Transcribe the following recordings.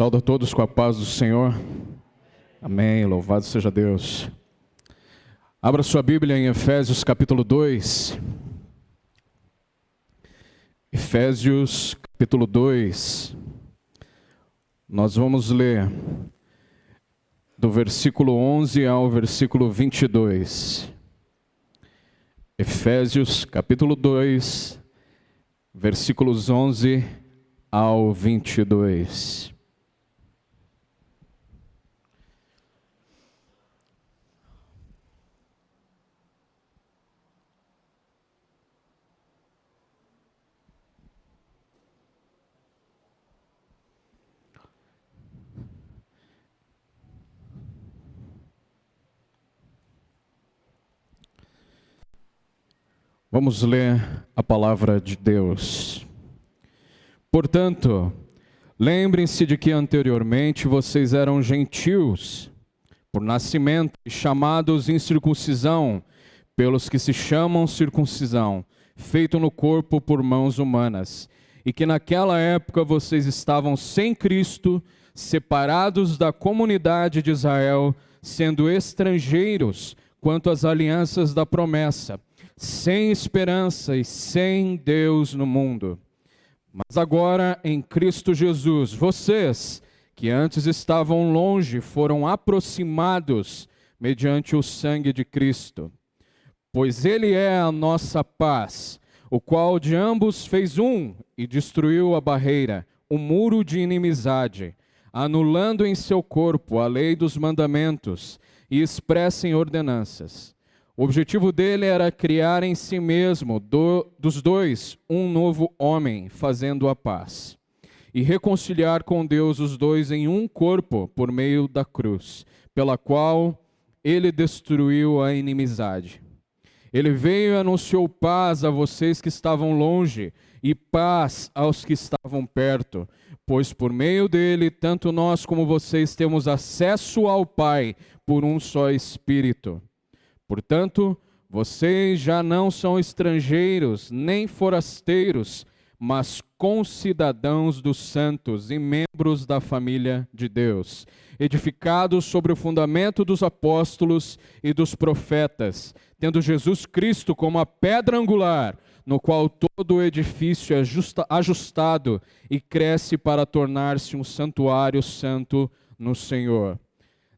Saúdo a todos com a paz do Senhor. Amém, louvado seja Deus. Abra sua Bíblia em Efésios capítulo 2. Efésios capítulo 2. Nós vamos ler do versículo 11 ao versículo 22. Efésios capítulo 2, versículos 11 ao 22. Vamos ler a palavra de Deus. Portanto, lembrem-se de que anteriormente vocês eram gentios, por nascimento, e chamados incircuncisão, pelos que se chamam circuncisão, feito no corpo por mãos humanas, e que naquela época vocês estavam sem Cristo, separados da comunidade de Israel, sendo estrangeiros quanto às alianças da promessa, sem esperança e sem Deus no mundo. Mas agora, em Cristo Jesus, vocês, que antes estavam longe, foram aproximados mediante o sangue de Cristo. Pois Ele é a nossa paz, o qual de ambos fez um e destruiu a barreira, o muro de inimizade, anulando em seu corpo a lei dos mandamentos e expressa em ordenanças. O objetivo dele era criar em si mesmo, dos dois, um novo homem, fazendo a paz, e reconciliar com Deus os dois em um corpo por meio da cruz, pela qual ele destruiu a inimizade. Ele veio e anunciou paz a vocês que estavam longe e paz aos que estavam perto, pois por meio dele, tanto nós como vocês temos acesso ao Pai por um só Espírito. Portanto, vocês já não são estrangeiros nem forasteiros, mas concidadãos dos santos e membros da família de Deus, edificados sobre o fundamento dos apóstolos e dos profetas, tendo Jesus Cristo como a pedra angular, no qual todo o edifício é ajustado e cresce para tornar-se um santuário santo no Senhor.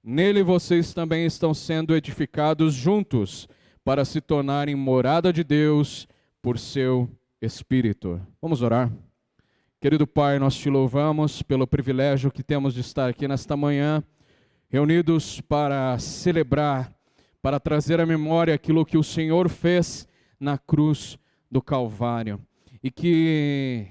Nele vocês também estão sendo edificados juntos para se tornarem morada de Deus por seu Espírito. Vamos orar. Querido Pai, nós te louvamos pelo privilégio que temos de estar aqui nesta manhã, reunidos para celebrar, para trazer à memória aquilo que o Senhor fez na cruz do Calvário. E que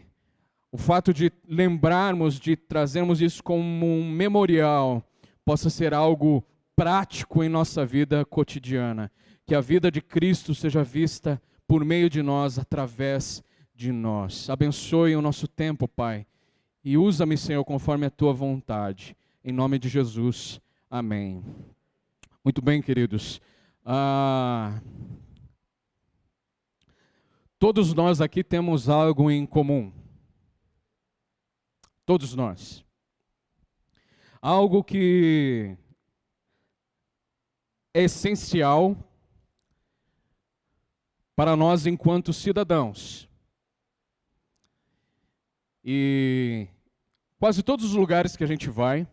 o fato de lembrarmos, de trazermos isso como um memorial, possa ser algo prático em nossa vida cotidiana. Que a vida de Cristo seja vista por meio de nós, através de nós. Abençoe o nosso tempo, Pai, e usa-me, Senhor, conforme a Tua vontade. Em nome de Jesus, amém. Muito bem, queridos. Todos nós aqui temos algo em comum. Todos nós. Algo que é essencial para nós enquanto cidadãos. E quase todos os lugares que a gente vai,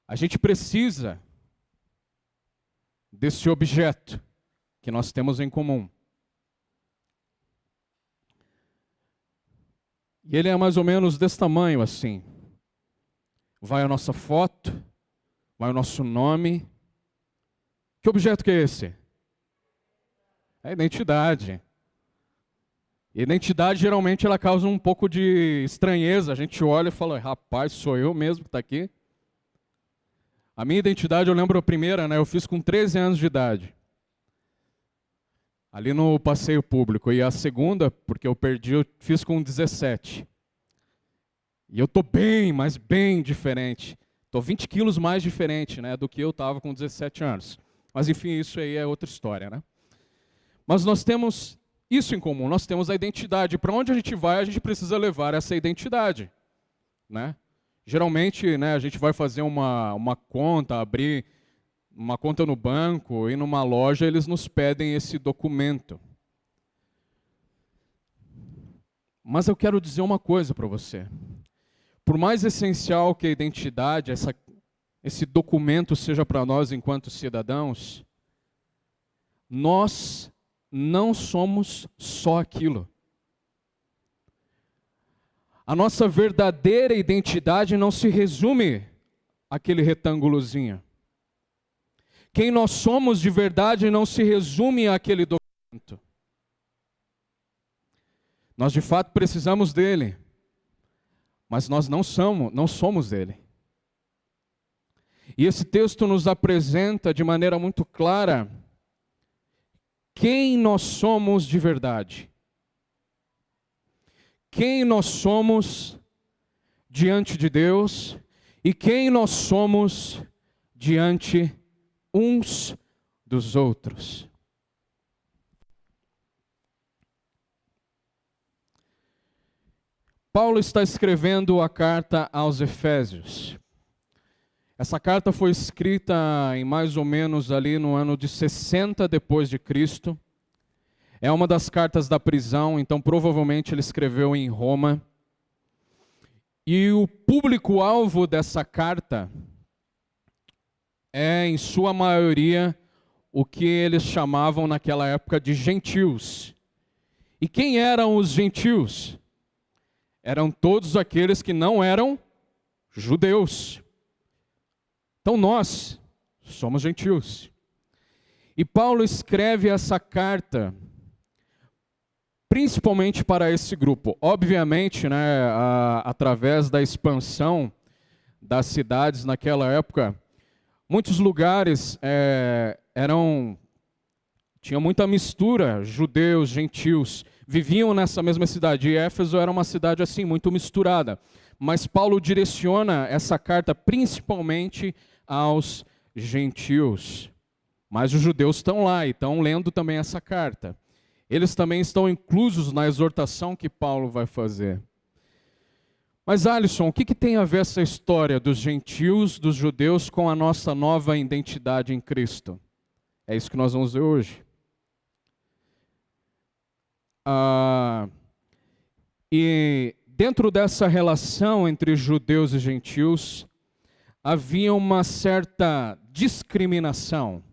a gente precisa desse objeto que nós temos em comum. E ele é mais ou menos desse tamanho assim. Vai a nossa foto, vai o nosso nome. Que objeto que é esse? É a identidade. E a identidade geralmente ela causa um pouco de estranheza. A gente olha e fala, rapaz, sou eu mesmo que está aqui? A minha identidade, eu lembro a primeira, eu fiz com 13 anos de idade. Ali no passeio público. E a segunda, porque eu perdi, eu fiz com 17. E eu estou bem, mas bem diferente. Estou 20 quilos mais diferente, do que eu estava com 17 anos. Mas enfim, isso aí é outra história, Mas nós temos isso em comum, nós temos a identidade. Para onde a gente vai, a gente precisa levar essa identidade, Geralmente, né, a gente vai fazer uma conta, abrir uma conta no banco e numa loja, eles nos pedem esse documento. Mas eu quero dizer uma coisa para você. Por mais essencial que a identidade, esse documento seja para nós enquanto cidadãos, nós não somos só aquilo. A nossa verdadeira identidade não se resume àquele retângulozinho. Quem nós somos de verdade não se resume àquele documento. Nós de fato precisamos dele, mas nós não somos dele. E esse texto nos apresenta de maneira muito clara quem nós somos de verdade. Quem nós somos diante de Deus e quem nós somos diante uns dos outros. Paulo está escrevendo a carta aos Efésios. Essa carta foi escrita em mais ou menos ali no ano de 60 depois de Cristo. É uma das cartas da prisão, então provavelmente ele escreveu em Roma. E o público-alvo dessa carta é, em sua maioria, o que eles chamavam naquela época de gentios. E quem eram os gentios? Eram todos aqueles que não eram judeus. Então nós somos gentios. E Paulo escreve essa carta principalmente para esse grupo. Obviamente, né, através da expansão das cidades naquela época, muitos lugares tinha muita mistura, judeus, gentios, viviam nessa mesma cidade. E Éfeso era uma cidade assim, muito misturada. Mas Paulo direciona essa carta principalmente aos gentios. Mas os judeus estão lá e estão lendo também essa carta. Eles também estão inclusos na exortação que Paulo vai fazer. Mas Alisson, o que tem a ver essa história dos gentios, dos judeus, com a nossa nova identidade em Cristo? É isso que nós vamos ver hoje. E dentro dessa relação entre judeus e gentios, havia uma certa discriminação.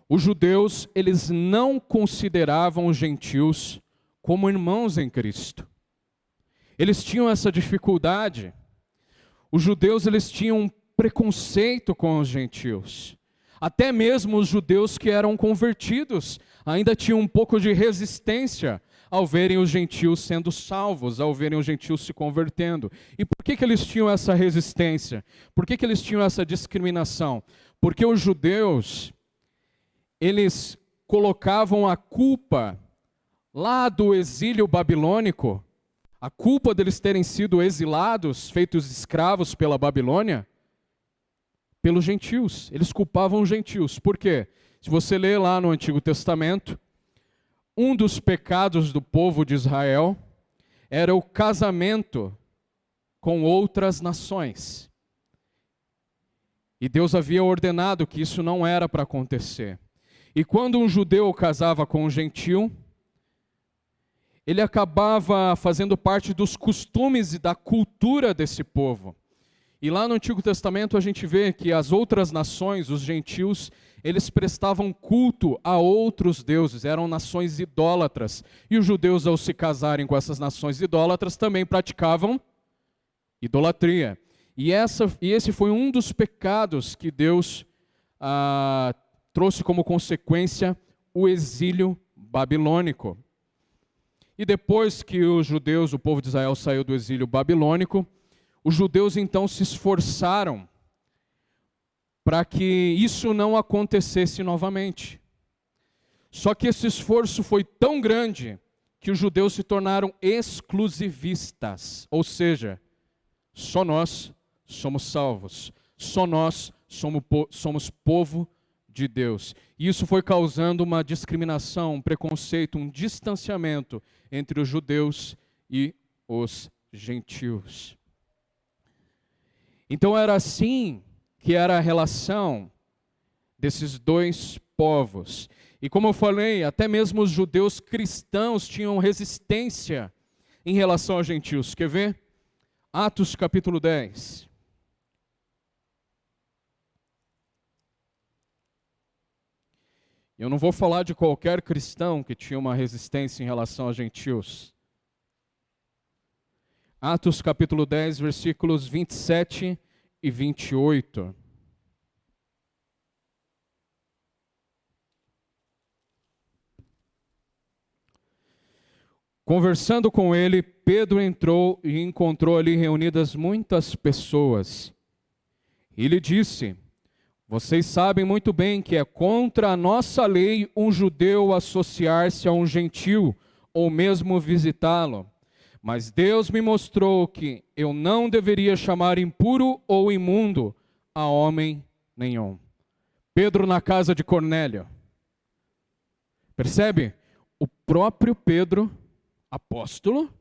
Os judeus, eles não consideravam os gentios como irmãos em Cristo. Eles tinham essa dificuldade. Os judeus, eles tinham um preconceito com os gentios. Até mesmo os judeus que eram convertidos ainda tinham um pouco de resistência ao verem os gentios sendo salvos, ao verem os gentios se convertendo. E por que eles tinham essa resistência? Por que eles tinham essa discriminação? Porque os judeus, eles colocavam a culpa lá do exílio babilônico, a culpa deles terem sido exilados, feitos escravos pela Babilônia, pelos gentios. Eles culpavam os gentios. Por quê? Se você ler lá no Antigo Testamento, um dos pecados do povo de Israel era o casamento com outras nações. E Deus havia ordenado que isso não era para acontecer. E quando um judeu casava com um gentil, ele acabava fazendo parte dos costumes e da cultura desse povo. E lá no Antigo Testamento a gente vê que as outras nações, os gentios, eles prestavam culto a outros deuses, eram nações idólatras. E os judeus, ao se casarem com essas nações idólatras, também praticavam idolatria. E esse foi um dos pecados que Deus trouxe como consequência o exílio babilônico. E depois que os judeus, o povo de Israel, saiu do exílio babilônico, os judeus então se esforçaram para que isso não acontecesse novamente. Só que esse esforço foi tão grande que os judeus se tornaram exclusivistas, ou seja, só nós somos salvos, só nós somos povo de Deus. E isso foi causando uma discriminação, um preconceito, um distanciamento entre os judeus e os gentios. Então era assim que era a relação desses dois povos. E como eu falei, até mesmo os judeus cristãos tinham resistência em relação aos gentios. Quer ver? Atos capítulo 10. Eu não vou falar de qualquer cristão que tinha uma resistência em relação aos gentios. Atos capítulo 10, versículos 27 e 28. Conversando com ele, Pedro entrou e encontrou ali reunidas muitas pessoas. E lhe disse: vocês sabem muito bem que é contra a nossa lei um judeu associar-se a um gentil, ou mesmo visitá-lo. Mas Deus me mostrou que eu não deveria chamar impuro ou imundo a homem nenhum. Pedro na casa de Cornélio. Percebe? O próprio Pedro, apóstolo,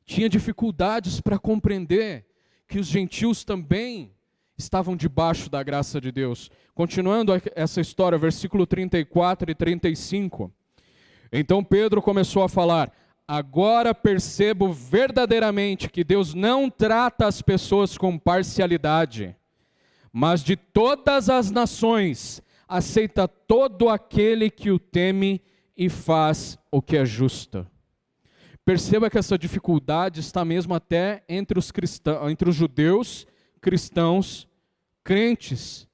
tinha dificuldades para compreender que os gentios também estavam debaixo da graça de Deus. Continuando essa história, versículo 34 e 35. Então Pedro começou a falar: agora percebo verdadeiramente que Deus não trata as pessoas com parcialidade, mas de todas as nações aceita todo aquele que o teme e faz o que é justo. Perceba que essa dificuldade está mesmo até entre os cristãos, entre os judeus cristãos crentes.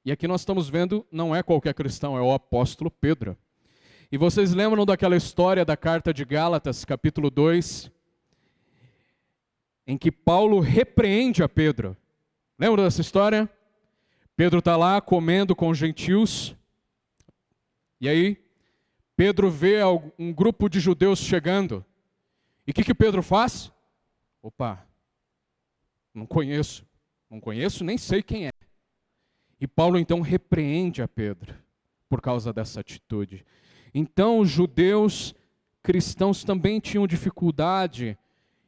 E aqui nós estamos vendo, não é qualquer cristão, é o apóstolo Pedro. E vocês lembram daquela história da carta de Gálatas, capítulo 2, em que Paulo repreende a Pedro. Lembra dessa história? Pedro está lá comendo com os gentios, e aí Pedro vê um grupo de judeus chegando. E o que Pedro faz? Opa, não conheço, nem sei quem é. E Paulo então repreende a Pedro por causa dessa atitude. Então os judeus cristãos também tinham dificuldade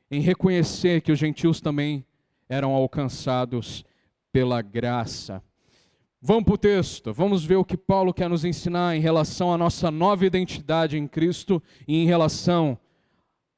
em reconhecer que os gentios também eram alcançados pela graça. Vamos para o texto, vamos ver o que Paulo quer nos ensinar em relação à nossa nova identidade em Cristo e em relação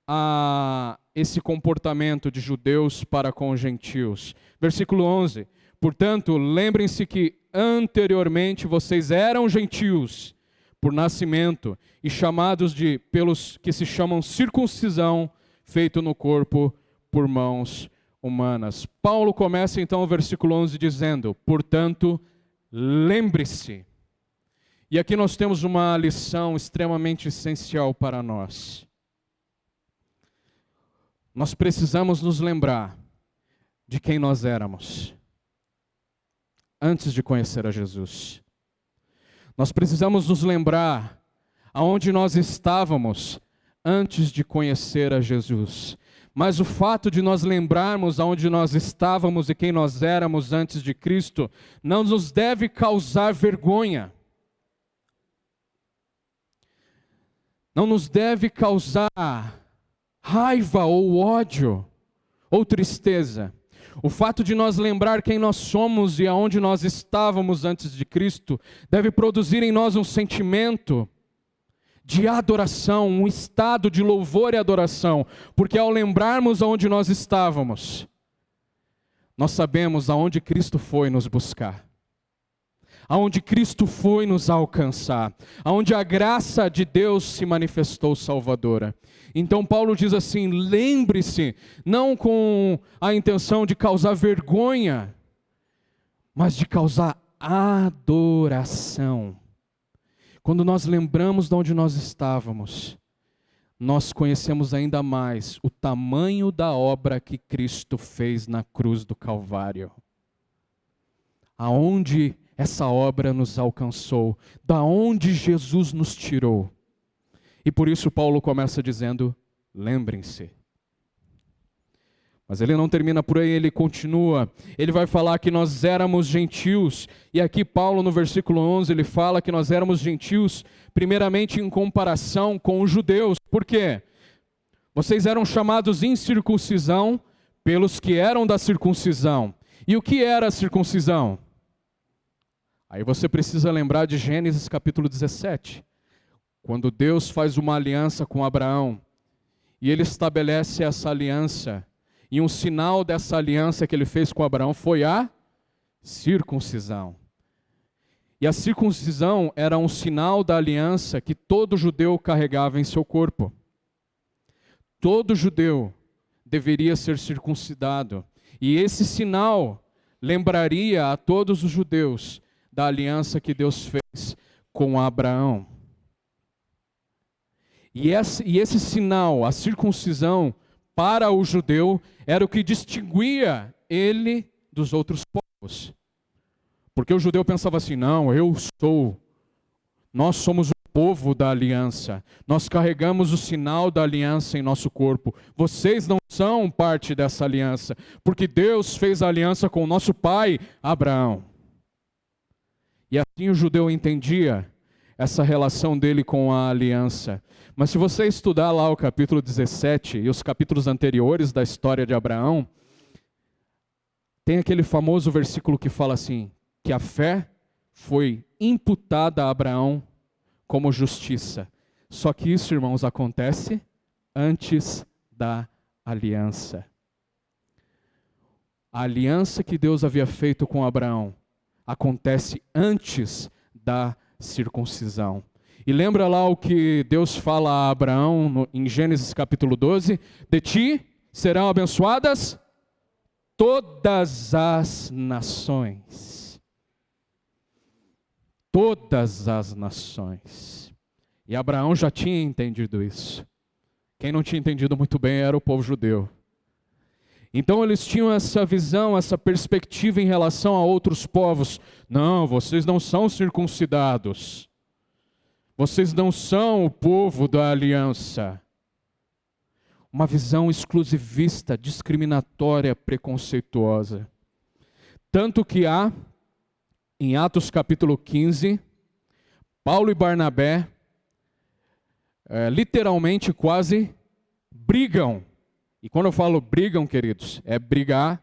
a esse comportamento de judeus para com os gentios. Versículo 11. Portanto, lembrem-se que anteriormente vocês eram gentios por nascimento e chamados pelos que se chamam circuncisão, feito no corpo por mãos humanas. Paulo começa então o versículo 11 dizendo: portanto, lembre-se. E aqui nós temos uma lição extremamente essencial para nós. Nós precisamos nos lembrar de quem nós éramos antes de conhecer a Jesus. Nós precisamos nos lembrar aonde nós estávamos antes de conhecer a Jesus. Mas o fato de nós lembrarmos aonde nós estávamos e quem nós éramos antes de Cristo não nos deve causar vergonha. Não nos deve causar raiva ou ódio ou tristeza. O fato de nós lembrar quem nós somos e aonde nós estávamos antes de Cristo deve produzir em nós um sentimento de adoração, um estado de louvor e adoração, porque ao lembrarmos aonde nós estávamos, nós sabemos aonde Cristo foi nos buscar, aonde Cristo foi nos alcançar, aonde a graça de Deus se manifestou salvadora. Então Paulo diz assim: lembre-se, não com a intenção de causar vergonha, mas de causar adoração. Quando nós lembramos de onde nós estávamos, nós conhecemos ainda mais o tamanho da obra que Cristo fez na cruz do Calvário. Aonde essa obra nos alcançou, da onde Jesus nos tirou. E por isso Paulo começa dizendo: lembrem-se. Mas ele não termina por aí, ele continua. Ele vai falar que nós éramos gentios. E aqui Paulo no versículo 11, ele fala que nós éramos gentios, primeiramente em comparação com os judeus. Por quê? Vocês eram chamados incircuncisão pelos que eram da circuncisão. E o que era a circuncisão? Aí você precisa lembrar de Gênesis capítulo 17, quando Deus faz uma aliança com Abraão, e ele estabelece essa aliança, e um sinal dessa aliança que ele fez com Abraão foi a circuncisão. E a circuncisão era um sinal da aliança que todo judeu carregava em seu corpo. Todo judeu deveria ser circuncidado. E esse sinal lembraria a todos os judeus da aliança que Deus fez com Abraão. E esse sinal, a circuncisão, para o judeu, era o que distinguia ele dos outros povos. Porque o judeu pensava assim, não, nós somos o povo da aliança, nós carregamos o sinal da aliança em nosso corpo, vocês não são parte dessa aliança, porque Deus fez a aliança com o nosso pai, Abraão. E assim o judeu entendia essa relação dele com a aliança. Mas se você estudar lá o capítulo 17 e os capítulos anteriores da história de Abraão, tem aquele famoso versículo que fala assim, que a fé foi imputada a Abraão como justiça. Só que isso, irmãos, acontece antes da aliança. A aliança que Deus havia feito com Abraão acontece antes da circuncisão. E lembra lá o que Deus fala a Abraão em Gênesis capítulo 12? De ti serão abençoadas todas as nações. Todas as nações. E Abraão já tinha entendido isso. Quem não tinha entendido muito bem era o povo judeu. Então eles tinham essa visão, essa perspectiva em relação a outros povos. Não, vocês não são circuncidados. Vocês não são o povo da aliança. Uma visão exclusivista, discriminatória, preconceituosa. Tanto que há, em Atos capítulo 15, Paulo e Barnabé, literalmente quase brigam. E quando eu falo brigam, queridos, é brigar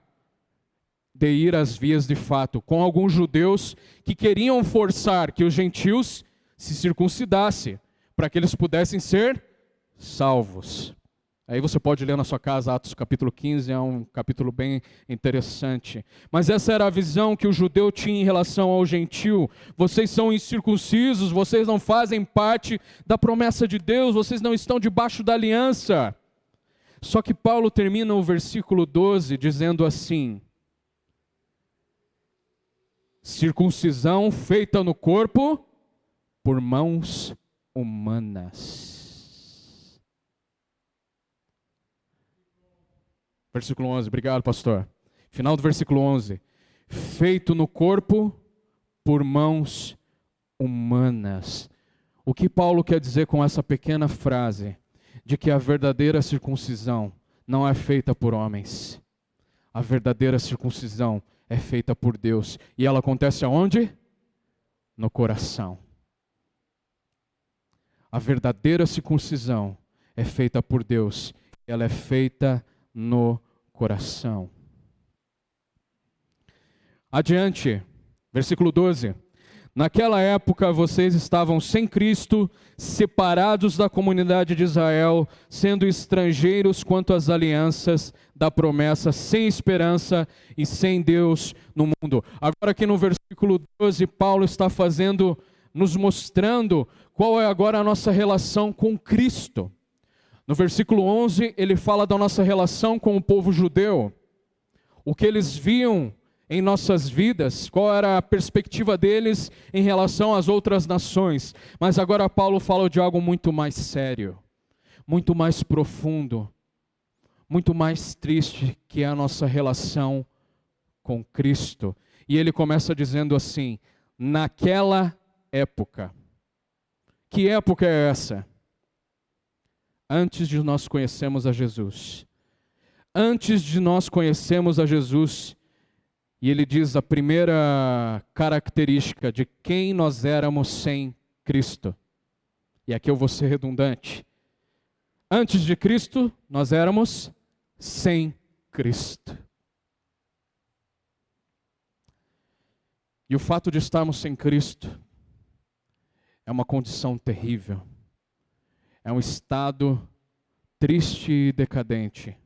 de ir às vias de fato, com alguns judeus que queriam forçar que os gentios se circuncidassem, para que eles pudessem ser salvos. Aí você pode ler na sua casa Atos capítulo 15, é um capítulo bem interessante. Mas essa era a visão que o judeu tinha em relação ao gentio. Vocês são incircuncisos, vocês não fazem parte da promessa de Deus, vocês não estão debaixo da aliança. Só que Paulo termina o versículo 12 dizendo assim: circuncisão feita no corpo por mãos humanas. Versículo 11, obrigado, pastor. Final do versículo 11. Feito no corpo por mãos humanas. O que Paulo quer dizer com essa pequena frase? De que a verdadeira circuncisão não é feita por homens. A verdadeira circuncisão é feita por Deus. E ela acontece aonde? No coração. A verdadeira circuncisão é feita por Deus. Ela é feita no coração. Adiante, versículo 12. Naquela época vocês estavam sem Cristo, separados da comunidade de Israel, sendo estrangeiros quanto às alianças da promessa, sem esperança e sem Deus no mundo. Agora aqui no versículo 12, Paulo está nos mostrando qual é agora a nossa relação com Cristo. No versículo 11, ele fala da nossa relação com o povo judeu. O que eles viam em nossas vidas, qual era a perspectiva deles em relação às outras nações. Mas agora Paulo fala de algo muito mais sério, muito mais profundo, muito mais triste, que é a nossa relação com Cristo. E ele começa dizendo assim: naquela época. Que época é essa? Antes de nós conhecermos a Jesus. Antes de nós conhecermos a Jesus, e ele diz a primeira característica de quem nós éramos sem Cristo. E aqui eu vou ser redundante. Antes de Cristo, nós éramos sem Cristo. E o fato de estarmos sem Cristo é uma condição terrível. É um estado triste e decadente.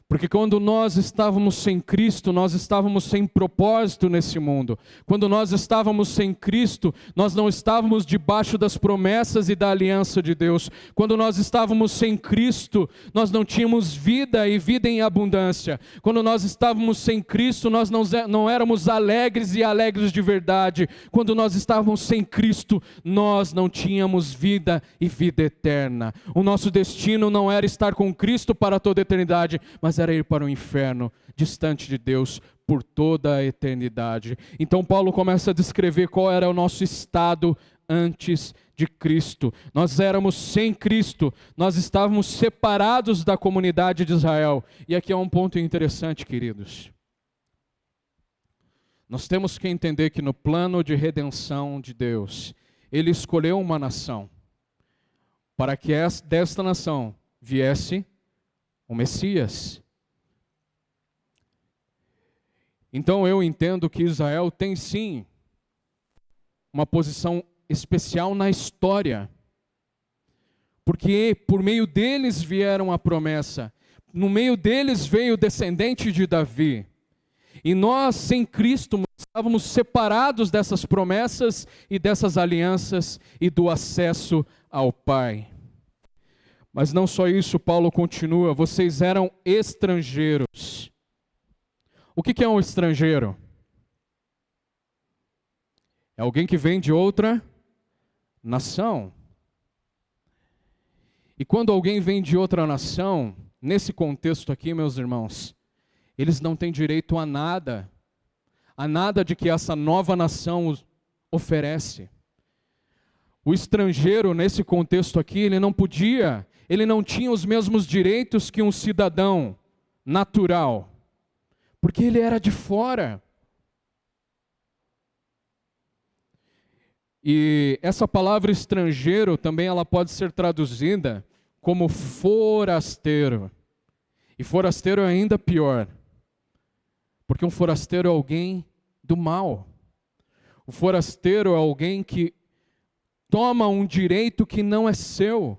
Porque quando nós estávamos sem Cristo, nós estávamos sem propósito nesse mundo. Quando nós estávamos sem Cristo, nós não estávamos debaixo das promessas e da aliança de Deus. Quando nós estávamos sem Cristo, nós não tínhamos vida e vida em abundância. Quando nós estávamos sem Cristo, nós não éramos alegres e alegres de verdade. Quando nós estávamos sem Cristo, nós não tínhamos vida e vida eterna. O nosso destino não era estar com Cristo para toda a eternidade, mas era ir para o inferno, distante de Deus por toda a eternidade. Então Paulo começa a descrever qual era o nosso estado antes de Cristo. Nós éramos sem Cristo, nós estávamos separados da comunidade de Israel. E aqui é um ponto interessante, queridos. Nós temos que entender que no plano de redenção de Deus, Ele escolheu uma nação, para que desta nação viesse o Messias. Então eu entendo que Israel tem sim uma posição especial na história, porque por meio deles vieram a promessa, no meio deles veio o descendente de Davi, e nós sem Cristo estávamos separados dessas promessas e dessas alianças e do acesso ao Pai. Mas não só isso, Paulo continua, vocês eram estrangeiros. O que é um estrangeiro? É alguém que vem de outra nação. E quando alguém vem de outra nação, nesse contexto aqui, meus irmãos, eles não têm direito a nada de que essa nova nação oferece. O estrangeiro, nesse contexto aqui, ele não tinha os mesmos direitos que um cidadão natural, porque ele era de fora. E essa palavra estrangeiro também ela pode ser traduzida como forasteiro. E forasteiro é ainda pior, porque um forasteiro é alguém do mal. O forasteiro é alguém que toma um direito que não é seu.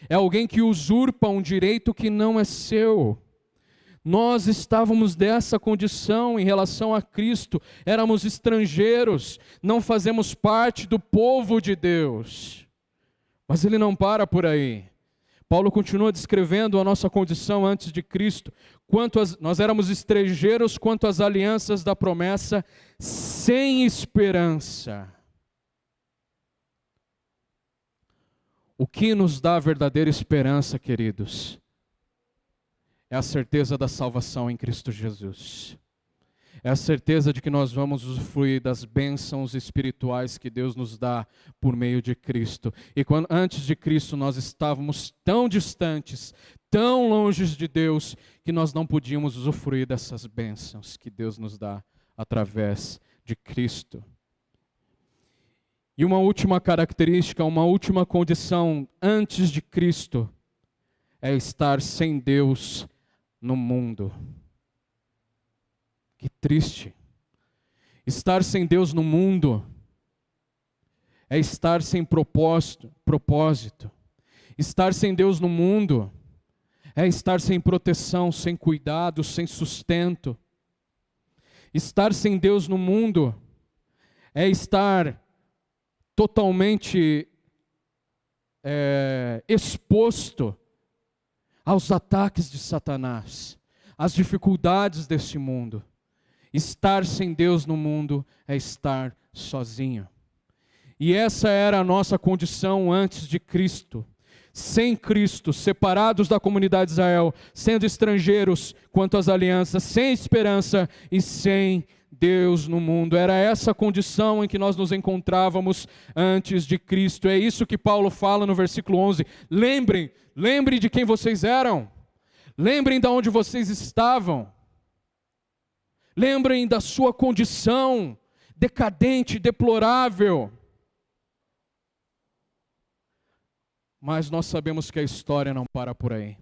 É alguém que usurpa um direito que não é seu. Nós estávamos dessa condição em relação a Cristo, éramos estrangeiros, não fazemos parte do povo de Deus. Mas ele não para por aí. Paulo continua descrevendo a nossa condição antes de Cristo. Nós éramos estrangeiros quanto às alianças da promessa, sem esperança. O que nos dá a verdadeira esperança, queridos? É a certeza da salvação em Cristo Jesus. É a certeza de que nós vamos usufruir das bênçãos espirituais que Deus nos dá por meio de Cristo. E antes de Cristo nós estávamos tão distantes, tão longe de Deus, que nós não podíamos usufruir dessas bênçãos que Deus nos dá através de Cristo. E uma última característica, uma última condição antes de Cristo é estar sem Deus no mundo. Que triste. Estar sem Deus no mundo é estar sem propósito. Estar sem Deus no mundo é estar sem proteção, sem cuidado, sem sustento. Estar sem Deus no mundo é estar totalmente exposto aos ataques de Satanás, às dificuldades deste mundo. Estar sem Deus no mundo é estar sozinho. E essa era a nossa condição antes de Cristo. Sem Cristo, separados da comunidade de Israel, sendo estrangeiros quanto às alianças, sem esperança e sem Deus no mundo. Era essa a condição em que nós nos encontrávamos antes de Cristo. É isso que Paulo fala no versículo 11. Lembrem de quem vocês eram. Lembrem de onde vocês estavam. Lembrem da sua condição decadente, deplorável. Mas nós sabemos que a história não para por aí.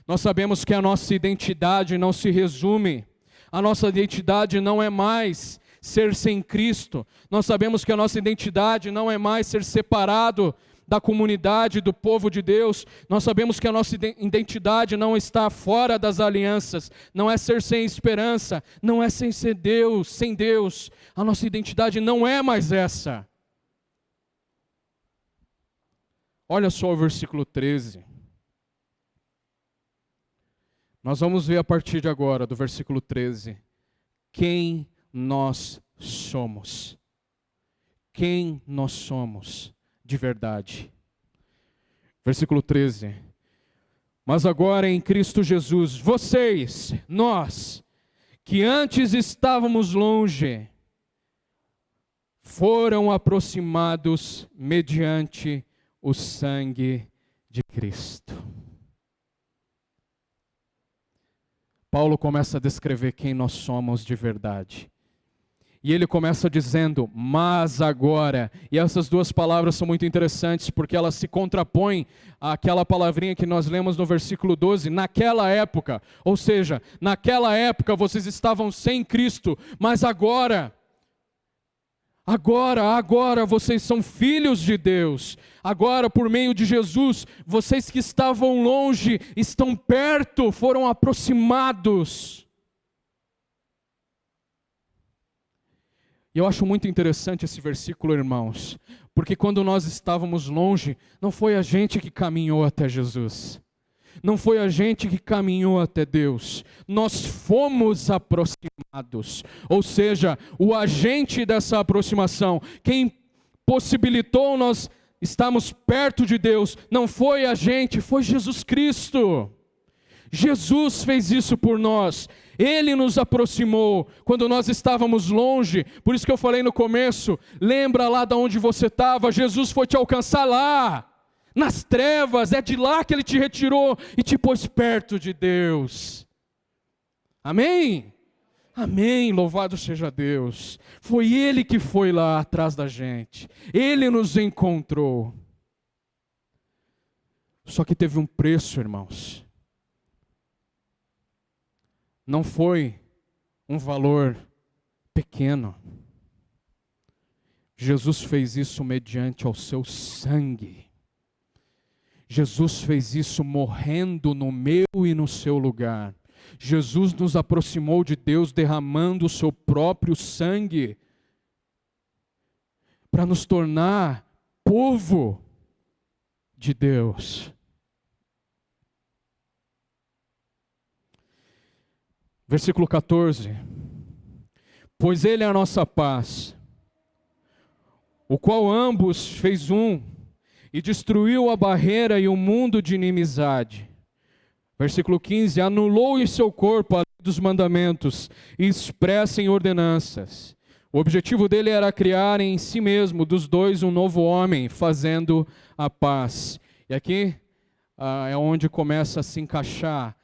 Nós sabemos que a nossa identidade não se resume. A nossa identidade não é mais ser sem Cristo. Nós sabemos que a nossa identidade não é mais ser separado da comunidade, do povo de Deus. Nós sabemos que a nossa identidade não está fora das alianças, não é ser sem esperança, não é sem ser Deus, sem Deus. A nossa identidade não é mais essa. Olha só o versículo 13. Nós vamos ver a partir de agora, do versículo 13, quem nós somos. Quem nós somos de verdade. Versículo 13. Mas agora em Cristo Jesus, vocês, nós, que antes estávamos longe, foram aproximados mediante o sangue de Cristo. Paulo começa a descrever quem nós somos de verdade. E ele começa dizendo, mas agora. E essas duas palavras são muito interessantes, porque elas se contrapõem àquela palavrinha que nós lemos no versículo 12, naquela época. Ou seja, naquela época vocês estavam sem Cristo, mas agora vocês são filhos de Deus. Agora, por meio de Jesus, vocês que estavam longe, estão perto, foram aproximados. E eu acho muito interessante esse versículo, irmãos, porque quando nós estávamos longe, não foi a gente que caminhou até Jesus. Não foi a gente que caminhou até Deus, nós fomos aproximados. Ou seja, o agente dessa aproximação, quem possibilitou nós estarmos perto de Deus, não foi a gente, foi Jesus Cristo. Jesus fez isso por nós. Ele nos aproximou quando nós estávamos longe. Por isso que eu falei no começo, lembra lá de onde você estava, Jesus foi te alcançar lá. Nas trevas, é de lá que Ele te retirou e te pôs perto de Deus. Amém? Amém, louvado seja Deus. Foi Ele que foi lá atrás da gente. Ele nos encontrou. Só que teve um preço, irmãos. Não foi um valor pequeno. Jesus fez isso mediante ao seu sangue. Jesus fez isso morrendo no meu e no seu lugar. Jesus nos aproximou de Deus derramando o seu próprio sangue para nos tornar povo de Deus. Versículo 14. Pois Ele é a nossa paz, o qual ambos fez um, e destruiu a barreira e o mundo de inimizade. Versículo 15, anulou em seu corpo a lei dos mandamentos e expressa em ordenanças. O objetivo dele era criar em si mesmo, dos dois, um novo homem, fazendo a paz. E aqui é onde começa a se encaixar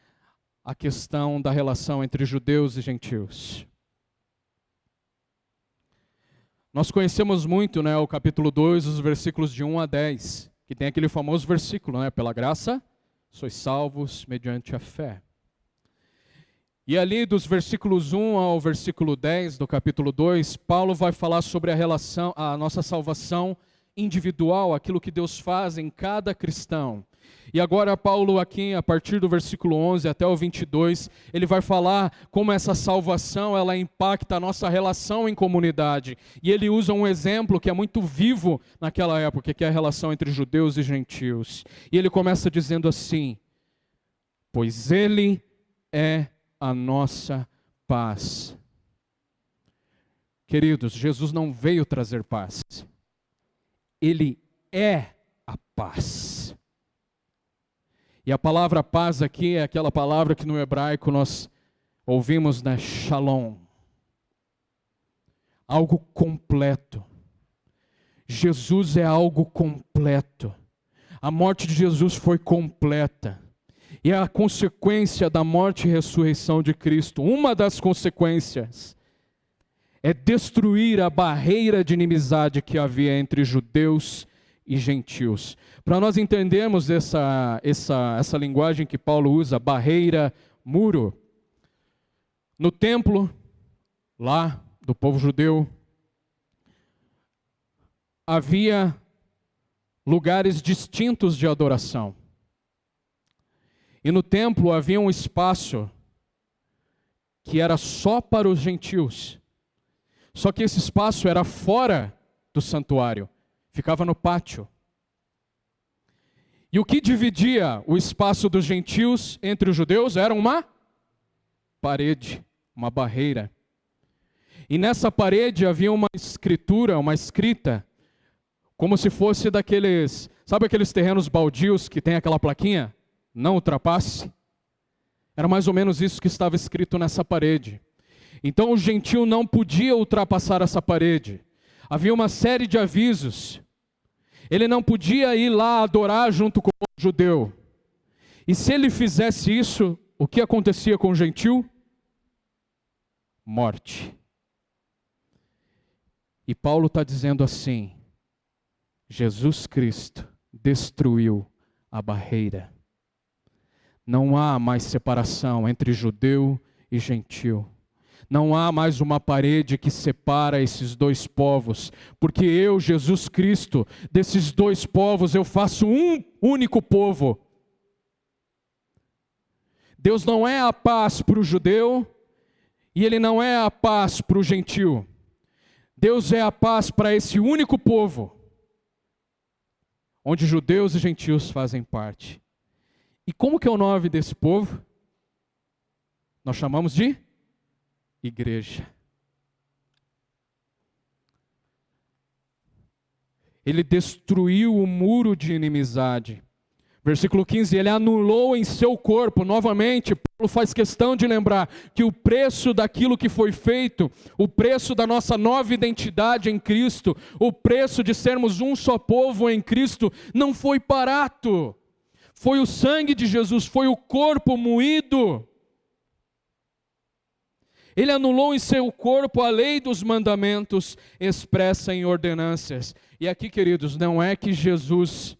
a questão da relação entre judeus e gentios. Nós conhecemos muito, o capítulo 2, os versículos de 1 a 10, que tem aquele famoso versículo, pela graça, sois salvos mediante a fé. E ali dos versículos 1 ao versículo 10 do capítulo 2, Paulo vai falar sobre a relação, a nossa salvação individual, aquilo que Deus faz em cada cristão. E agora Paulo aqui, a partir do versículo 11 até o 22, ele vai falar como essa salvação, ela impacta a nossa relação em comunidade. E ele usa um exemplo que é muito vivo naquela época, que é a relação entre judeus e gentios. E ele começa dizendo assim, pois Ele é a nossa paz. Queridos, Jesus não veio trazer paz. Ele é a paz. E a palavra paz aqui é aquela palavra que no hebraico nós ouvimos, shalom. Algo completo. Jesus é algo completo. A morte de Jesus foi completa. E a consequência da morte e ressurreição de Cristo, uma das consequências, é destruir a barreira de inimizade que havia entre judeus e gentios. Para nós entendermos essa linguagem que Paulo usa, barreira, muro, no templo, lá do povo judeu, havia lugares distintos de adoração. E no templo havia um espaço que era só para os gentios. Só que esse espaço era fora do santuário, ficava no pátio. E o que dividia o espaço dos gentios entre os judeus era uma parede, uma barreira. E nessa parede havia uma escritura, uma escrita, como se fosse daqueles, sabe aqueles terrenos baldios que tem aquela plaquinha? Não ultrapasse. Era mais ou menos isso que estava escrito nessa parede. Então o gentio não podia ultrapassar essa parede. Havia uma série de avisos. Ele não podia ir lá adorar junto com o judeu. E se ele fizesse isso, o que acontecia com o gentio? Morte. E Paulo está dizendo assim: Jesus Cristo destruiu a barreira. Não há mais separação entre judeu e gentio. Não há mais uma parede que separa esses dois povos, porque eu, Jesus Cristo, desses dois povos, eu faço um único povo. Deus não é a paz para o judeu e Ele não é a paz para o gentio. Deus é a paz para esse único povo, onde judeus e gentios fazem parte. E como que é o nome desse povo? Nós chamamos de igreja. Ele destruiu o muro de inimizade. Versículo 15, ele anulou em seu corpo, novamente, Paulo faz questão de lembrar que o preço daquilo que foi feito, o preço da nossa nova identidade em Cristo, o preço de sermos um só povo em Cristo, não foi barato. Foi o sangue de Jesus, foi o corpo moído. Ele anulou em seu corpo a lei dos mandamentos expressa em ordenanças. E aqui, queridos, não é que Jesus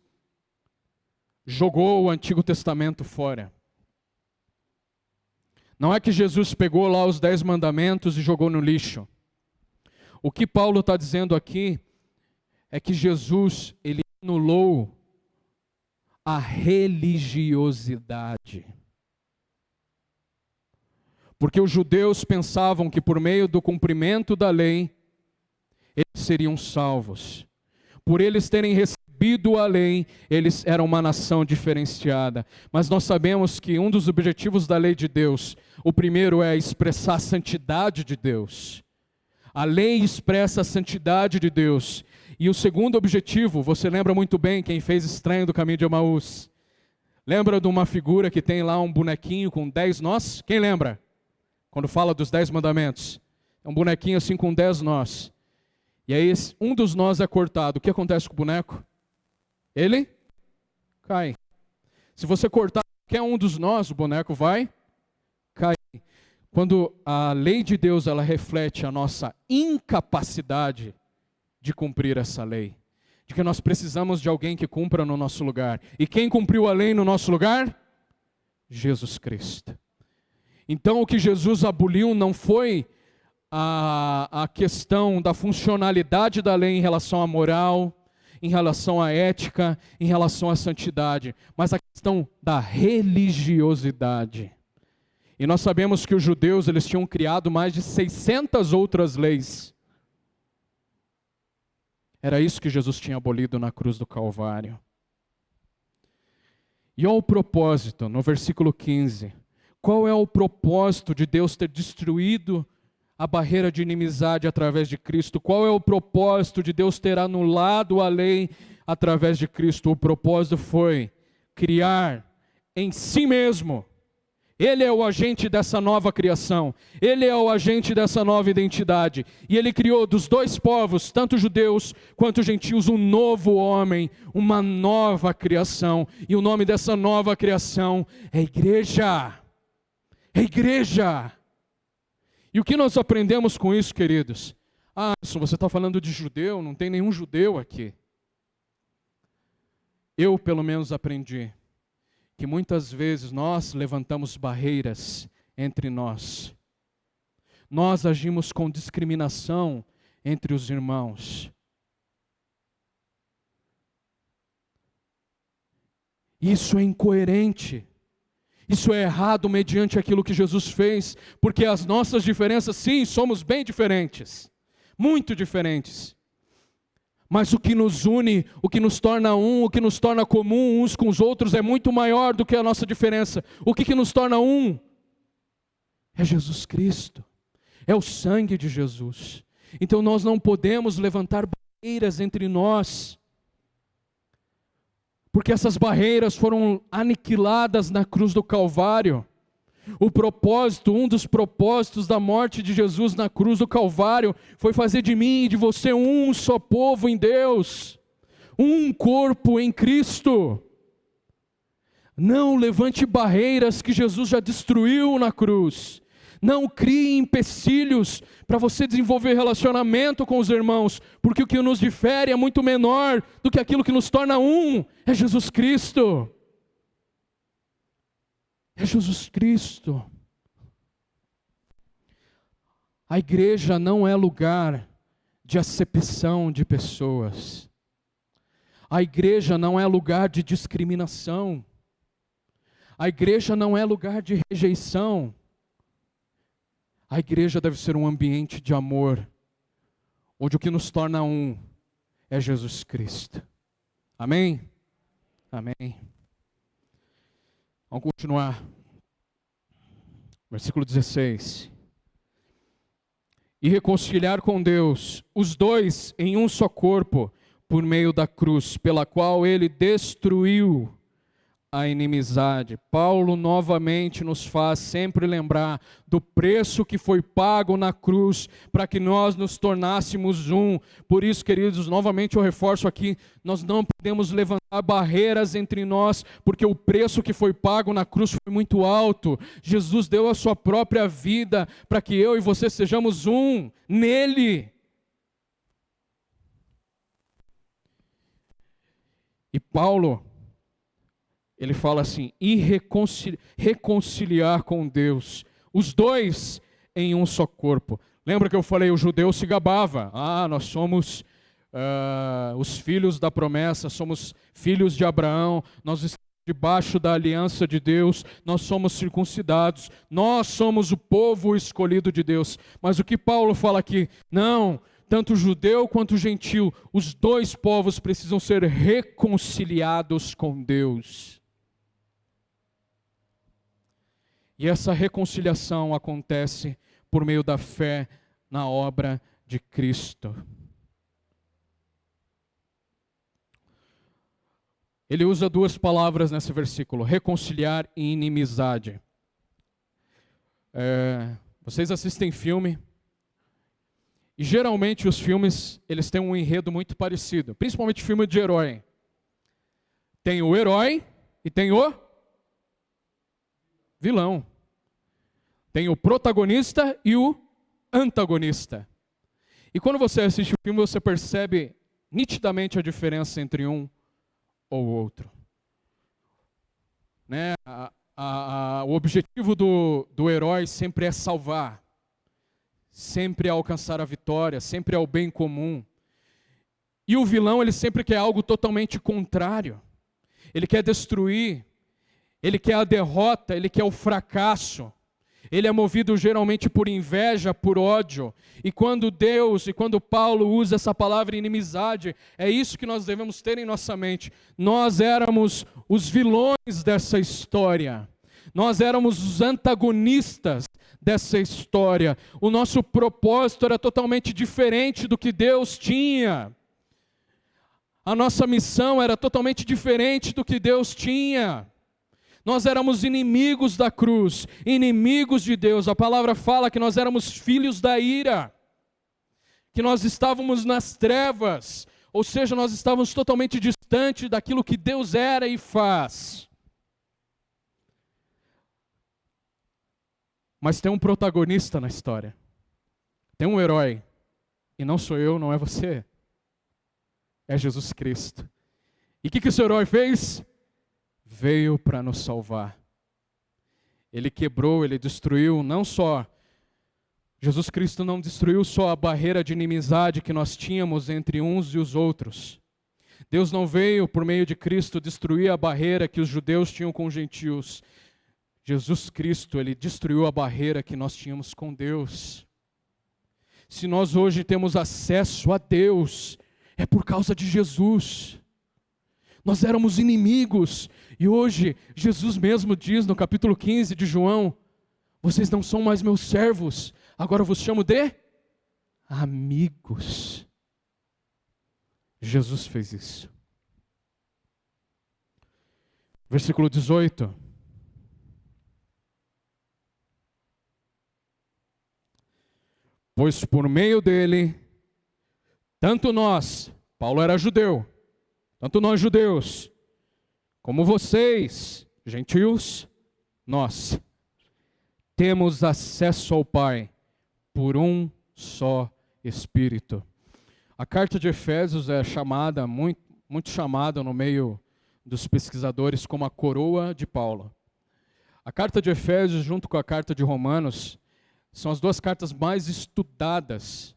jogou o Antigo Testamento fora. Não é que Jesus pegou lá os 10 mandamentos e jogou no lixo. O que Paulo está dizendo aqui é que Jesus, ele anulou a religiosidade. Porque os judeus pensavam que por meio do cumprimento da lei, eles seriam salvos. Por eles terem recebido a lei, eles eram uma nação diferenciada. Mas nós sabemos que um dos objetivos da lei de Deus, o primeiro é expressar a santidade de Deus. A lei expressa a santidade de Deus. E o segundo objetivo, você lembra muito bem quem fez Estranho do Caminho de Emaús? Lembra de uma figura que tem lá um bonequinho com 10 nós? Quem lembra? Quando fala dos 10 mandamentos. É um bonequinho assim com 10 nós. E aí um dos nós é cortado. O que acontece com o boneco? Ele cai. Se você cortar qualquer um dos nós, o boneco vai cair. Quando a lei de Deus, ela reflete a nossa incapacidade de cumprir essa lei. De que nós precisamos de alguém que cumpra no nosso lugar. E quem cumpriu a lei no nosso lugar? Jesus Cristo. Então o que Jesus aboliu não foi a questão da funcionalidade da lei em relação à moral, em relação à ética, em relação à santidade, mas a questão da religiosidade. E nós sabemos que os judeus, eles tinham criado mais de 600 outras leis. Era isso que Jesus tinha abolido na cruz do Calvário. E olha o propósito, no versículo 15. Qual é o propósito de Deus ter destruído a barreira de inimizade através de Cristo? Qual é o propósito de Deus ter anulado a lei através de Cristo? O propósito foi criar em si mesmo. Ele é o agente dessa nova criação. Ele é o agente dessa nova identidade. E Ele criou dos dois povos, tanto judeus quanto gentios, um novo homem, uma nova criação. E o nome dessa nova criação é igreja. É igreja. E o que nós aprendemos com isso, queridos? Isso você está falando de judeu, não tem nenhum judeu aqui. Eu, pelo menos, aprendi que muitas vezes nós levantamos barreiras entre nós. nós agimos com discriminação entre os irmãos. Isso é incoerente. Isso é errado mediante aquilo que Jesus fez, porque as nossas diferenças, sim, somos bem diferentes, muito diferentes. Mas o que nos une, o que nos torna um, o que nos torna comum uns com os outros é muito maior do que a nossa diferença. O que nos torna um? É Jesus Cristo, é o sangue de Jesus. Então nós não podemos levantar barreiras entre nós, porque essas barreiras foram aniquiladas na cruz do Calvário. O propósito, um dos propósitos da morte de Jesus na cruz do Calvário foi fazer de mim e de você um só povo em Deus, um corpo em Cristo. Não levante barreiras que Jesus já destruiu na cruz. Não crie empecilhos para você desenvolver relacionamento com os irmãos, porque o que nos difere é muito menor do que aquilo que nos torna um, é Jesus Cristo. É Jesus Cristo. A igreja não é lugar de acepção de pessoas. A igreja não é lugar de discriminação. A igreja não é lugar de rejeição. A igreja deve ser um ambiente de amor, onde o que nos torna um é Jesus Cristo. Amém? Amém. Vamos continuar. Versículo 16. E reconciliar com Deus os dois em um só corpo, por meio da cruz, pela qual ele destruiu a inimizade. Paulo novamente nos faz sempre lembrar do preço que foi pago na cruz para que nós nos tornássemos um. Por isso, queridos, novamente eu reforço aqui, nós não podemos levantar barreiras entre nós, porque o preço que foi pago na cruz foi muito alto. Jesus deu a sua própria vida para que eu e você sejamos um nele. E Paulo, ele fala assim, e reconciliar com Deus, os dois em um só corpo. Lembra que eu falei, o judeu se gabava, nós somos os filhos da promessa, somos filhos de Abraão, nós estamos debaixo da aliança de Deus, nós somos circuncidados, nós somos o povo escolhido de Deus. Mas o que Paulo fala aqui? Não, tanto o judeu quanto o gentil, os dois povos precisam ser reconciliados com Deus. E essa reconciliação acontece por meio da fé na obra de Cristo. Ele usa duas palavras nesse versículo, reconciliar e inimizade. Vocês assistem filme, e geralmente os filmes, eles têm um enredo muito parecido, principalmente filme de herói. Tem o herói e tem o vilão. Tem o protagonista e o antagonista. E quando você assiste o filme, você percebe nitidamente a diferença entre um ou outro. Né? O objetivo do herói sempre é salvar, sempre é alcançar a vitória, sempre é o bem comum. E o vilão, ele sempre quer algo totalmente contrário. Ele quer destruir, ele quer a derrota, ele quer o fracasso. Ele é movido geralmente por inveja, por ódio. E quando Paulo usa essa palavra inimizade, é isso que nós devemos ter em nossa mente. Nós éramos os vilões dessa história. Nós éramos os antagonistas dessa história. O nosso propósito era totalmente diferente do que Deus tinha. A nossa missão era totalmente diferente do que Deus tinha. Nós éramos inimigos da cruz, inimigos de Deus. A palavra fala que nós éramos filhos da ira, que nós estávamos nas trevas, ou seja, nós estávamos totalmente distantes daquilo que Deus era e faz. Mas tem um protagonista na história, tem um herói, e não sou eu, não é você, é Jesus Cristo. E o que esse herói fez? Veio para nos salvar. Ele quebrou, ele destruiu não só Jesus Cristo não destruiu só a barreira de inimizade que nós tínhamos entre uns e os outros. Deus não veio, por meio de Cristo, destruir a barreira que os judeus tinham com os gentios. Jesus Cristo, Ele destruiu a barreira que nós tínhamos com Deus. Se nós hoje temos acesso a Deus, é por causa de Jesus. Nós éramos inimigos, e hoje Jesus mesmo diz no capítulo 15 de João: vocês não são mais meus servos, agora eu vos chamo de amigos. Jesus fez isso. Versículo 18. Pois por meio dele, tanto nós, Paulo era judeu, tanto nós judeus, como vocês, gentios, nós temos acesso ao Pai por um só Espírito. A carta de Efésios é chamada, muito chamada no meio dos pesquisadores, como a coroa de Paulo. A carta de Efésios, junto com a carta de Romanos, são as duas cartas mais estudadas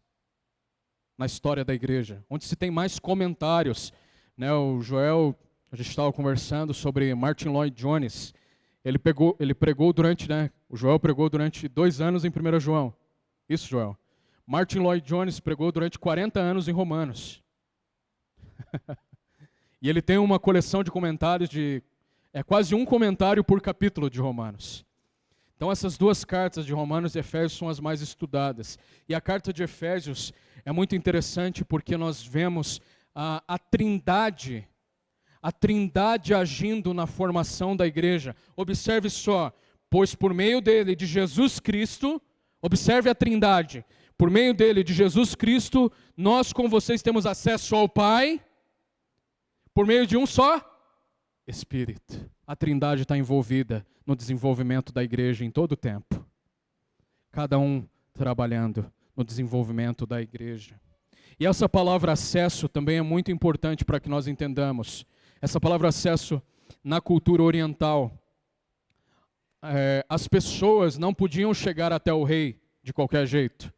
na história da igreja, onde se tem mais comentários. O Joel, a gente estava conversando sobre Martin Lloyd Jones. Ele pregou durante, o Joel pregou durante 2 anos em 1 João. Isso, Joel. Martin Lloyd Jones pregou durante 40 anos em Romanos. E ele tem uma coleção de comentários quase um comentário por capítulo de Romanos. Então essas duas cartas de Romanos e Efésios são as mais estudadas. E a carta de Efésios é muito interessante porque nós vemos a Trindade agindo na formação da igreja. Observe só, pois por meio dele, de Jesus Cristo, observe a Trindade. Por meio dele, de Jesus Cristo, nós com vocês temos acesso ao Pai, por meio de um só Espírito. A Trindade está envolvida no desenvolvimento da igreja em todo o tempo. Cada um trabalhando no desenvolvimento da igreja. E essa palavra acesso também é muito importante para que nós entendamos. Essa palavra acesso, na cultura oriental, as pessoas não podiam chegar até o rei de qualquer jeito.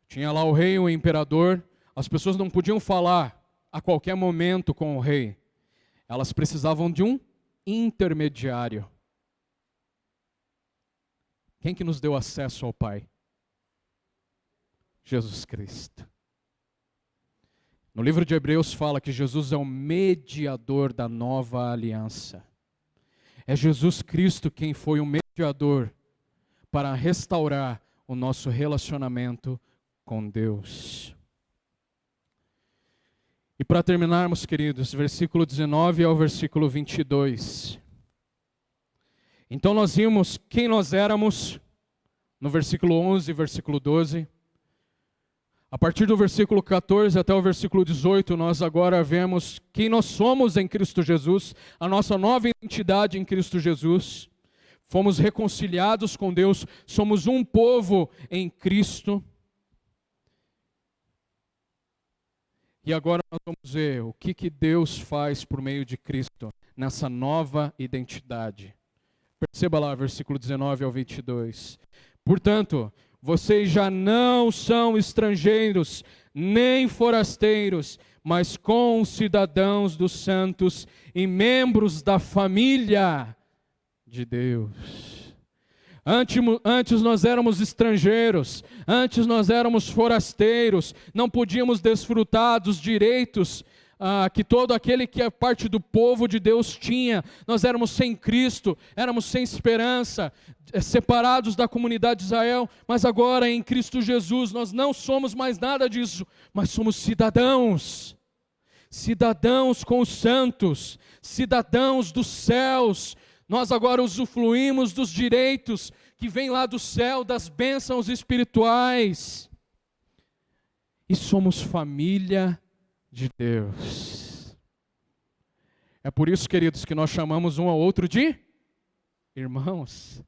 Tinha lá o rei, o imperador, as pessoas não podiam falar a qualquer momento com o rei. Elas precisavam de um intermediário. Quem que nos deu acesso ao Pai? Jesus Cristo. No livro de Hebreus fala que Jesus é o mediador da nova aliança. É Jesus Cristo quem foi o mediador para restaurar o nosso relacionamento com Deus. E para terminarmos, queridos, versículo 19 ao versículo 22. Então nós vimos quem nós éramos, no versículo 11 e versículo 12. A partir do versículo 14 até o versículo 18, nós agora vemos quem nós somos em Cristo Jesus, a nossa nova identidade em Cristo Jesus. Fomos reconciliados com Deus, somos um povo em Cristo. E agora nós vamos ver o que Deus faz por meio de Cristo nessa nova identidade. Perceba lá, versículo 19 ao 22. Portanto, vocês já não são estrangeiros, nem forasteiros, mas concidadãos dos santos e membros da família de Deus. Antes nós éramos estrangeiros, antes nós éramos forasteiros, não podíamos desfrutar dos direitos que todo aquele que é parte do povo de Deus tinha. Nós éramos sem Cristo, éramos sem esperança, separados da comunidade de Israel, mas agora em Cristo Jesus nós não somos mais nada disso, mas somos cidadãos, cidadãos com os santos, cidadãos dos céus. Nós agora usufruímos dos direitos que vêm lá do céu, das bênçãos espirituais. E somos família de Deus. É por isso, queridos, que nós chamamos um ao outro de irmãos.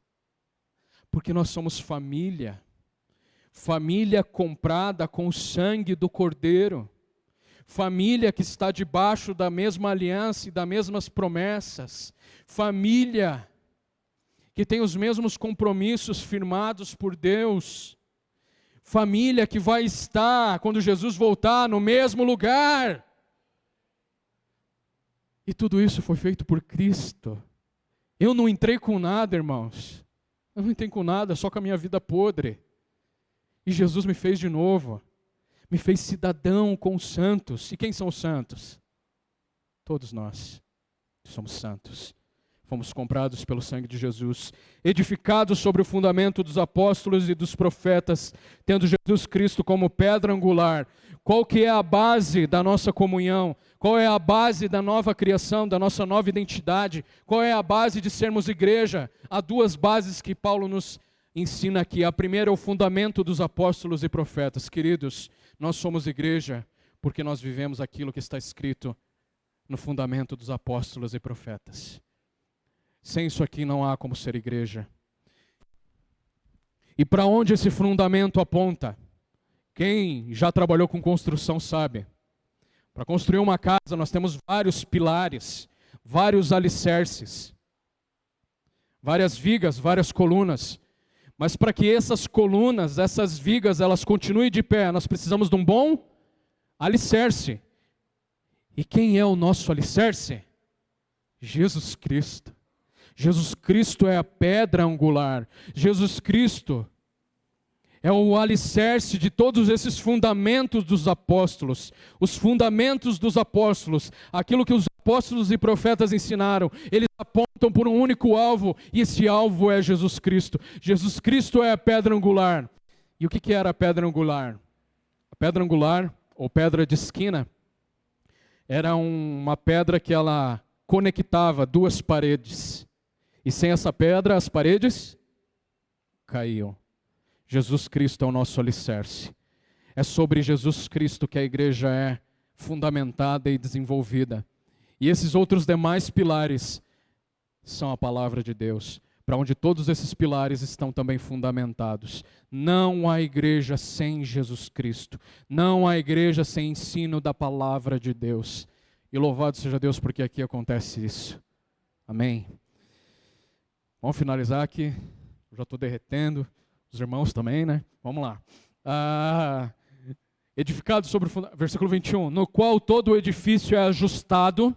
Porque nós somos família. Família comprada com o sangue do Cordeiro. Família que está debaixo da mesma aliança e das mesmas promessas. Família que tem os mesmos compromissos firmados por Deus. Família que vai estar, quando Jesus voltar, no mesmo lugar. E tudo isso foi feito por Cristo. Eu não entrei com nada, irmãos. Eu não entrei com nada, só com a minha vida podre. E Jesus me fez de novo. Me fez cidadão com os santos. E quem são os santos? Todos nós somos santos. Fomos comprados pelo sangue de Jesus, edificados sobre o fundamento dos apóstolos e dos profetas, tendo Jesus Cristo como pedra angular. Qual que é a base da nossa comunhão? Qual é a base da nova criação, da nossa nova identidade? Qual é a base de sermos igreja? Há duas bases que Paulo nos ensina aqui. A primeira é o fundamento dos apóstolos e profetas. Queridos, nós somos igreja porque nós vivemos aquilo que está escrito no fundamento dos apóstolos e profetas. Sem isso aqui não há como ser igreja. E para onde esse fundamento aponta? Quem já trabalhou com construção sabe. Para construir uma casa nós temos vários pilares, vários alicerces, várias vigas, várias colunas. Mas para que essas colunas, essas vigas, elas continuem de pé, nós precisamos de um bom alicerce. E quem é o nosso alicerce? Jesus Cristo. Jesus Cristo é a pedra angular. Jesus Cristo é o alicerce de todos esses fundamentos dos apóstolos. Os fundamentos dos apóstolos, aquilo que os apóstolos e profetas ensinaram, eles apontam por um único alvo, e esse alvo é Jesus Cristo. Jesus Cristo é a pedra angular. E o que era a pedra angular? A pedra angular, ou pedra de esquina, era uma pedra que ela conectava duas paredes. E sem essa pedra, as paredes caíam. Jesus Cristo é o nosso alicerce. É sobre Jesus Cristo que a igreja é fundamentada e desenvolvida. E esses outros demais pilares são a palavra de Deus, para onde todos esses pilares estão também fundamentados. Não há igreja sem Jesus Cristo. Não há igreja sem ensino da palavra de Deus. E louvado seja Deus porque aqui acontece isso. Amém. Vamos finalizar aqui. Eu já estou derretendo. Os irmãos também, né? Vamos lá. Edificado sobre o fundamento, versículo 21. No qual todo o edifício é ajustado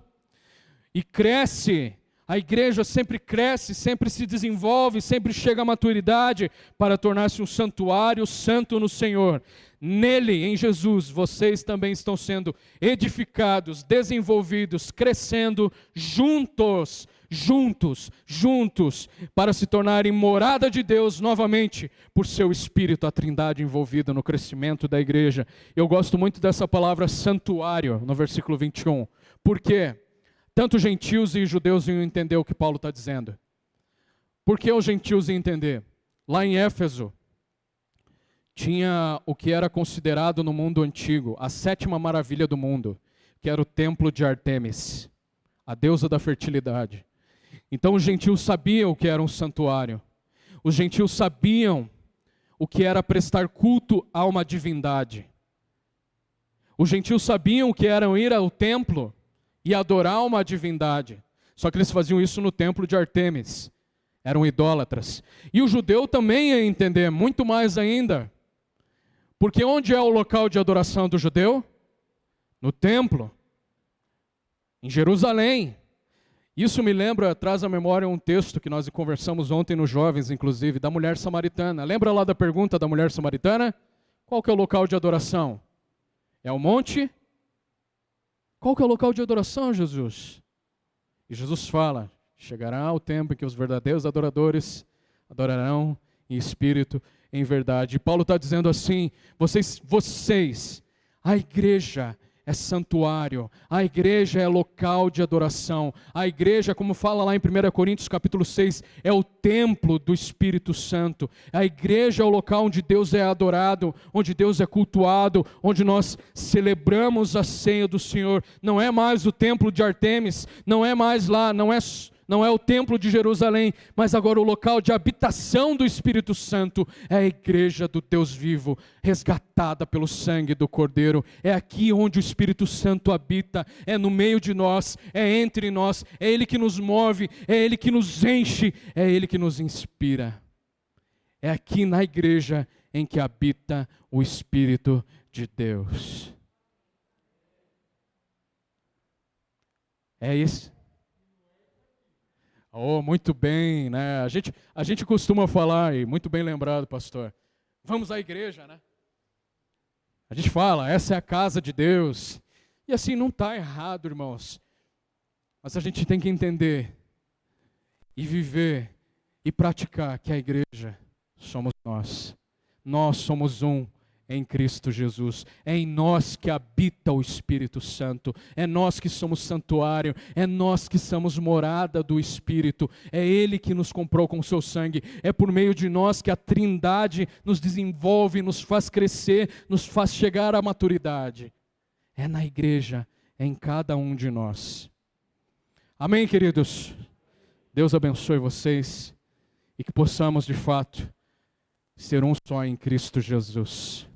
e cresce. A igreja sempre cresce, sempre se desenvolve, sempre chega à maturidade para tornar-se um santuário santo no Senhor. Nele, em Jesus, vocês também estão sendo edificados, desenvolvidos, crescendo juntos, para se tornarem morada de Deus novamente, por seu Espírito, a Trindade envolvida no crescimento da igreja. Eu gosto muito dessa palavra santuário, no versículo 21. Por quê? Tanto gentios e judeus iam entender o que Paulo está dizendo. Por que os gentios iam entender? Lá em Éfeso, tinha o que era considerado no mundo antigo, a sétima maravilha do mundo, que era o templo de Ártemis, a deusa da fertilidade. Então os gentios sabiam o que era um santuário. Os gentios sabiam o que era prestar culto a uma divindade. Os gentios sabiam o que era ir ao templo e adorar uma divindade. Só que eles faziam isso no templo de Ártemis. Eram idólatras. E o judeu também ia entender, muito mais ainda. Porque onde é o local de adoração do judeu? No templo. Em Jerusalém. Isso me lembra, traz à memória um texto que nós conversamos ontem nos jovens, inclusive, da mulher samaritana. Lembra lá da pergunta da mulher samaritana? Qual que é o local de adoração? É o monte? Qual que é o local de adoração, Jesus? E Jesus fala, chegará o tempo em que os verdadeiros adoradores adorarão em espírito, em verdade. E Paulo está dizendo assim, vocês, a igreja é santuário, a igreja é local de adoração, a igreja, como fala lá em 1 Coríntios capítulo 6, é o templo do Espírito Santo, a igreja é o local onde Deus é adorado, onde Deus é cultuado, onde nós celebramos a ceia do Senhor. Não é mais o templo de Ártemis, não é mais lá, não não é o templo de Jerusalém, mas agora o local de habitação do Espírito Santo é a igreja do Deus vivo, resgatada pelo sangue do Cordeiro. É aqui onde o Espírito Santo habita, é no meio de nós, é entre nós, é Ele que nos move, é Ele que nos enche, é Ele que nos inspira. É aqui na igreja em que habita o Espírito de Deus. É isso. Oh, muito bem, né? A gente costuma falar, e muito bem lembrado, pastor, vamos à igreja, né? A gente fala, essa é a casa de Deus. E assim, não está errado, irmãos. Mas a gente tem que entender e viver e praticar que a igreja somos nós. Nós somos um em Cristo Jesus. É em nós que habita o Espírito Santo. É nós que somos santuário. É nós que somos morada do Espírito. É Ele que nos comprou com o seu sangue. É por meio de nós que a Trindade nos desenvolve, nos faz crescer, nos faz chegar à maturidade. É na igreja, é em cada um de nós. Amém, queridos? Deus abençoe vocês e que possamos, de fato, ser um só em Cristo Jesus.